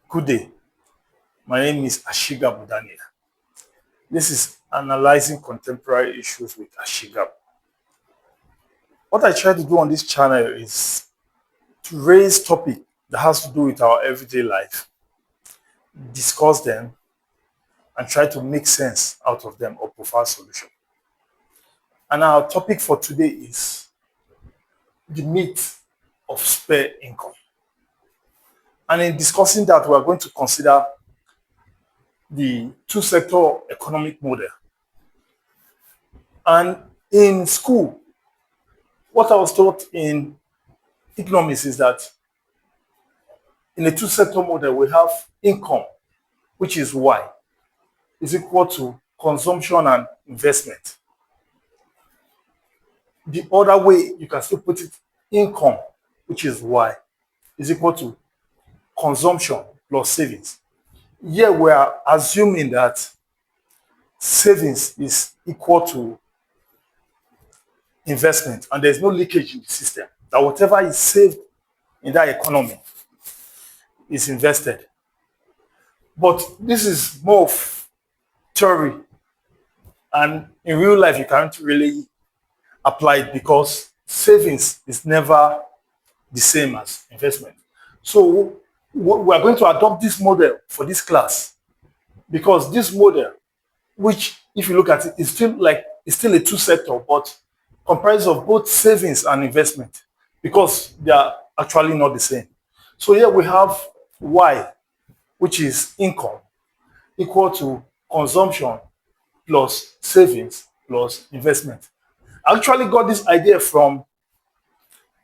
Good day. My name is Ashiga Budania. This is Analyzing Contemporary Issues with Ashiga. What I try to do on this channel is to raise topic that has to do with our everyday life, discuss them, and try to make sense out of them or provide solution. And our topic for today is the myth of spare income. And in discussing that, we are going to consider the two-sector economic model. And in school, what I was taught in economics is that in a two-sector model, we have income, which is Y, is equal to consumption and investment. The other way you can still put it, income, which is Y, is equal to consumption plus savings. Here we are assuming that savings is equal to investment and there's no leakage in the system. That whatever is saved in that economy is invested. But this is more of theory, and in real life, you can't really apply it because savings is never the same as investment. So we are going to adopt this model for this class because this model, which if you look at it, is still a two-sector, but comprised of both savings and investment because they are actually not the same. So here we have Y, which is income, equal to consumption plus savings plus investment. I actually got this idea from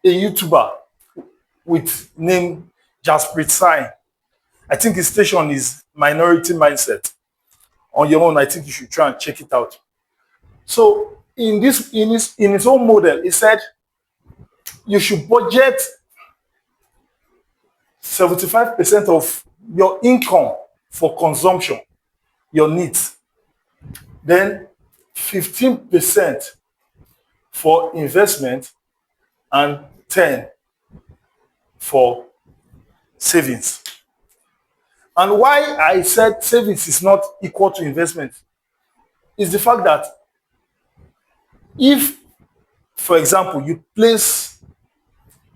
a YouTuber with name Jasprit Sign. I think his station is Minority Mindset. On your own, I think you should try and check it out. So in his own model, he said you should budget 75% of your income for consumption, your needs. Then 15% for investment and 10 for savings. And why I said savings is not equal to investment is the fact that if, for example, you place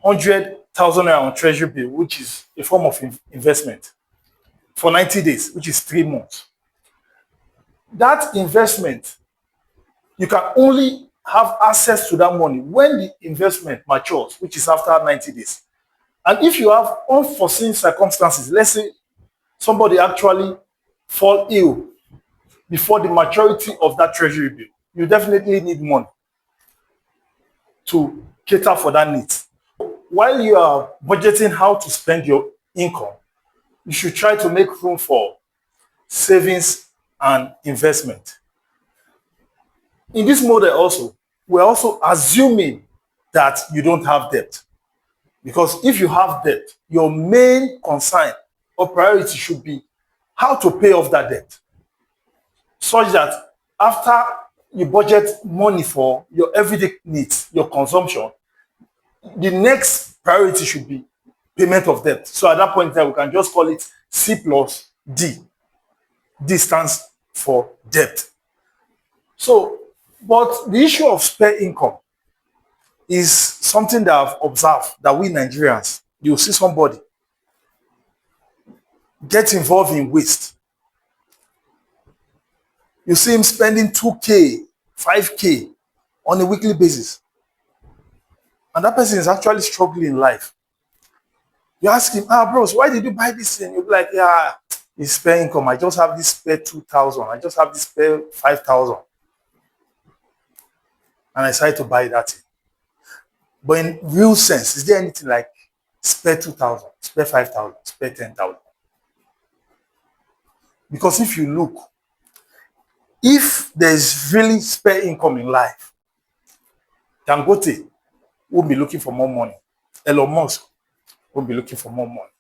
100,000 naira on treasury bill, which is a form of investment, for 90 days, which is 3 months, that investment, you can only have access to that money when the investment matures, which is after 90 days. And if you have unforeseen circumstances, let's say somebody actually fall ill before the maturity of that treasury bill, you definitely need money to cater for that need. While you are budgeting how to spend your income, you should try to make room for savings and investment. In this model also, we're also assuming that you don't have debt. Because if you have debt, your main concern or priority should be how to pay off that debt. Such that after you budget money for your everyday needs, your consumption, the next priority should be payment of debt. So at that point in time, we can just call it C plus D. D stands for debt. So, but the issue of spare income is something that I've observed that we Nigerians, you'll see somebody get involved in waste. You see him spending 2K, 5K on a weekly basis. And that person is actually struggling in life. You ask him, bros, why did you buy this thing? You'll be like, yeah, it's spare income. I just have this spare 2,000. I just have this spare 5,000. And I decided to buy that thing. But in real sense, is there anything like spare 2,000, spare 5,000, spare 10,000? Because if you look, if there's really spare income in life, Dangote won't be looking for more money. Elon Musk won't be looking for more money.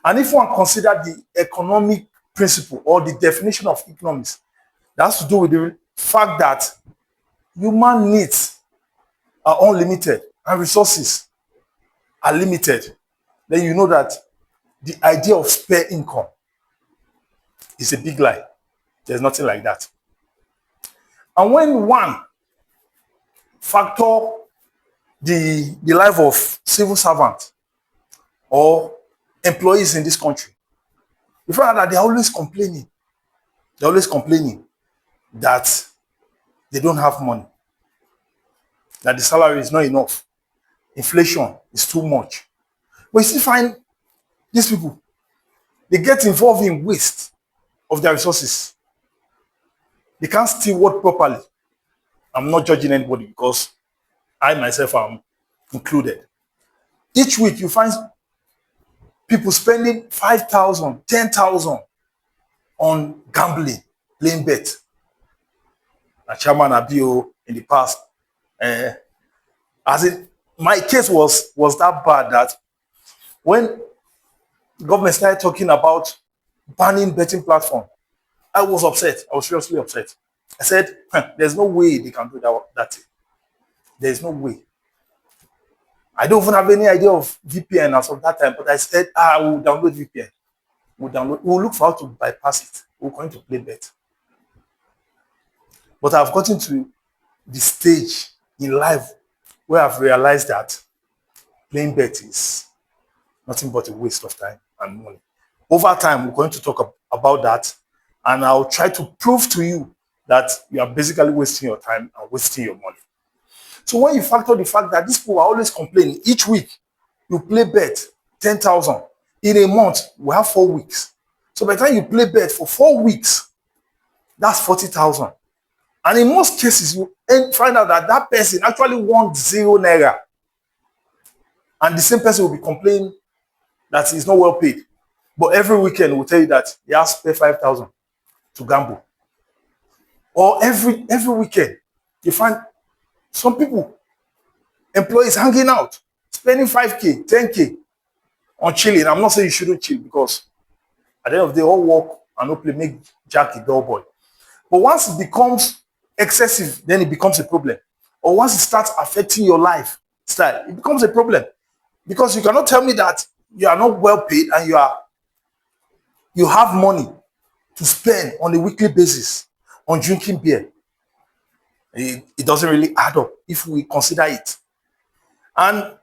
And if one consider the economic principle or the definition of economics, that has to do with the fact that human needs are unlimited and resources are limited, then you know that the idea of spare income is a big lie. There's nothing like that. And when one factor the life of civil servants or employees in this country, you find out that they're always complaining. They're always complaining that they don't have money, that the salary is not enough, inflation is too much. But you still find these people, they get involved in waste of their resources. They can't steward properly. I'm not judging anybody because I myself am included. Each week you find people spending 5,000, 10,000 on gambling, playing bet. A chairman Abio in the past, as in my case was that bad that when the government started talking about banning betting platform, I was upset. I was seriously upset. I said, there's no way they can do that thing. There's no way. I don't even have any idea of VPN as of that time, but I said, I will download VPN. We'll look for how to bypass it. We're going to play bet. But I've gotten to the stage in life where I've realized that playing bet is nothing but a waste of time and money. Over time, we're going to talk about that, and I'll try to prove to you that you are basically wasting your time and wasting your money. So when you factor the fact that these people are always complaining, each week you play bet 10,000. In a month, we have 4 weeks. So by the time you play bet for 4 weeks, that's 40,000. And in most cases, you find out that that person actually won 0 naira. And the same person will be complaining that he's not well paid. But every weekend will tell you that he has to pay 5,000 to gamble. Or every weekend, you find some people, employees hanging out, spending 5K, 10K on chilling. I'm not saying you shouldn't chill because at the end of the day, all work and no play make Jack a dull boy. But once it becomes excessive, then it becomes a problem. Or once it starts affecting your lifestyle, it becomes a problem. Because you cannot tell me that you are not well paid and you have money to spend on a weekly basis on drinking beer. It doesn't really add up if we consider it. And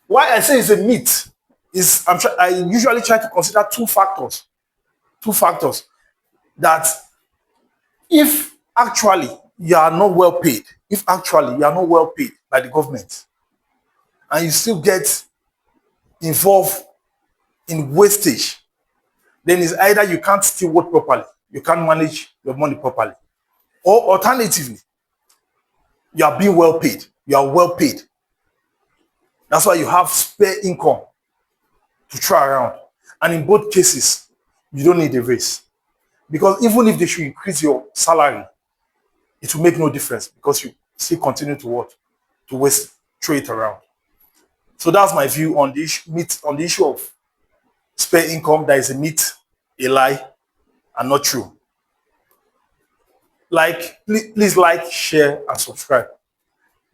why I say it's a myth is I usually try to consider two factors. Two factors that if actually you are not well paid, by the government, and you still get involved in wastage, then it's either you can't steward properly, you can't manage your money properly, or alternatively, you are being well paid. You are well paid. That's why you have spare income to try around. And in both cases, you don't need a raise. Because even if they should increase your salary, it will make no difference because you still continue to what? To waste, throw it around. So that's my view on the issue of spare income. That is a myth, a lie, and not true. Please like, share, and subscribe.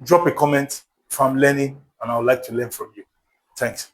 Drop a comment if I'm learning, and I would like to learn from you. Thanks.